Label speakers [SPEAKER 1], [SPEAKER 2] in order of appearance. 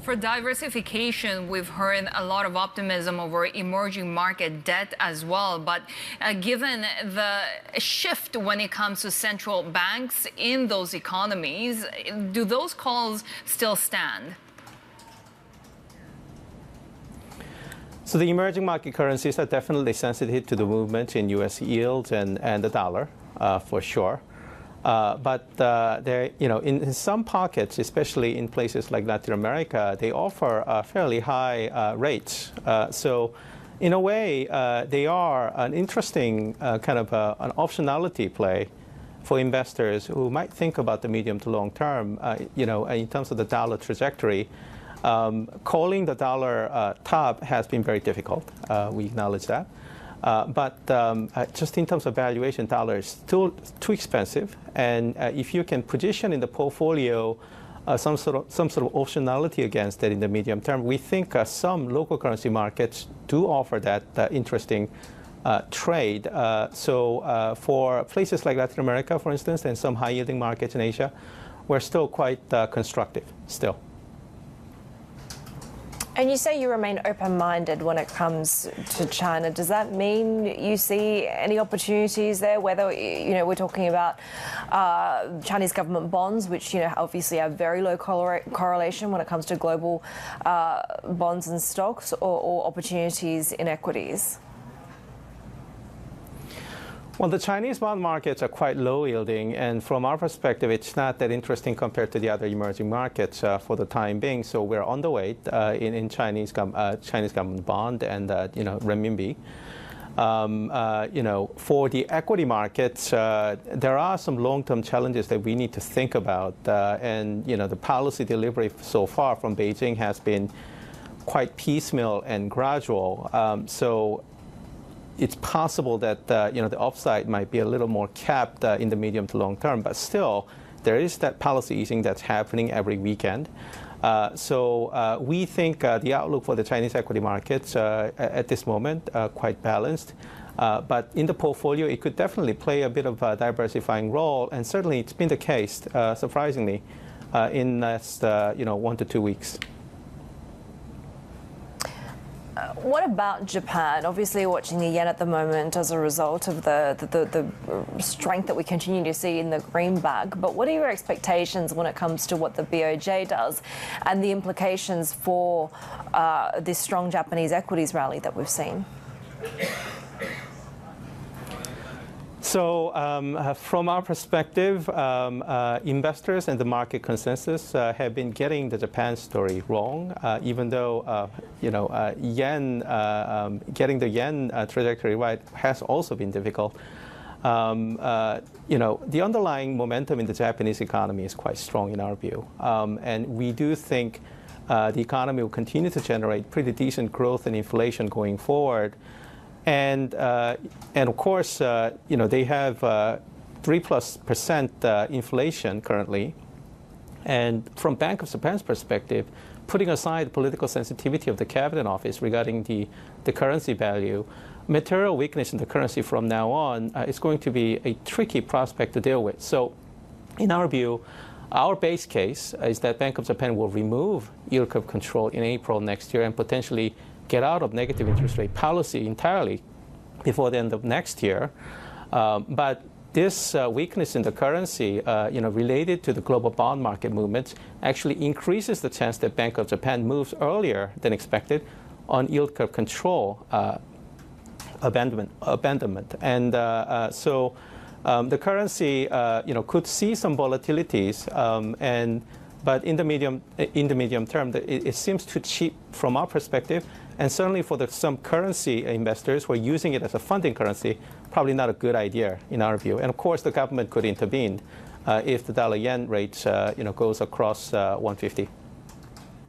[SPEAKER 1] For diversification, we've heard a lot of optimism over emerging market debt as well. But given the shift when it comes to central banks in those economies, do those calls still stand?
[SPEAKER 2] So the emerging market currencies are definitely sensitive to the movement in U.S. yields and the dollar, for sure. But in some pockets, especially in places like Latin America, they offer fairly high rates. So in a way, they are an interesting kind of an optionality play for investors who might think about the medium to long term, in terms of the dollar trajectory. Calling the dollar top has been very difficult. We acknowledge that. But just in terms of valuation, dollar is still too expensive. And if you can position in the portfolio some sort of optionality against it in the medium term, we think some local currency markets do offer that interesting trade. So for places like Latin America, for instance, and some high-yielding markets in Asia, we're still quite constructive still.
[SPEAKER 3] And you say you remain open-minded when it comes to China. Does that mean you see any opportunities there, whether, we're talking about Chinese government bonds, which, obviously have very low correlation when it comes to global bonds and stocks, or opportunities in equities?
[SPEAKER 2] Well, the Chinese bond markets are quite low yielding, and from our perspective, it's not that interesting compared to the other emerging markets for the time being. So we're underweight in Chinese government bond and renminbi. For the equity markets, there are some long-term challenges that we need to think about, and the policy delivery so far from Beijing has been quite piecemeal and gradual. So it's possible that the upside might be a little more capped in the medium to long term, but still there is that policy easing that's happening every weekend. So we think the outlook for the Chinese equity markets at this moment quite balanced. But in the portfolio, it could definitely play a bit of a diversifying role, and certainly it's been the case, surprisingly, in the last 1 to 2 weeks.
[SPEAKER 3] What about Japan? Obviously, watching the yen at the moment as a result of the strength that we continue to see in the greenback. But what are your expectations when it comes to what the BOJ does and the implications for this strong Japanese equities rally that we've seen?
[SPEAKER 2] So from our perspective, investors and the market consensus have been getting the Japan story wrong, even though, yen, getting the yen trajectory right has also been difficult. The underlying momentum in the Japanese economy is quite strong in our view. And we do think the economy will continue to generate pretty decent growth and inflation going forward. And of course, they have 3+% inflation currently. And from Bank of Japan's perspective, putting aside the political sensitivity of the Cabinet Office regarding the currency value, material weakness in the currency from now on is going to be a tricky prospect to deal with. So in our view, our base case is that Bank of Japan will remove yield curve control in April next year and potentially get out of negative interest rate policy entirely before the end of next year. But this weakness in the currency, related to the global bond market movements, actually increases the chance that Bank of Japan moves earlier than expected on yield curve control abandonment. And so the currency, could see some volatilities, but in the medium term, it seems too cheap from our perspective. And certainly for some currency investors who are using it as a funding currency, probably not a good idea in our view. And of course, the government could intervene if the dollar-yen rate, goes across 150.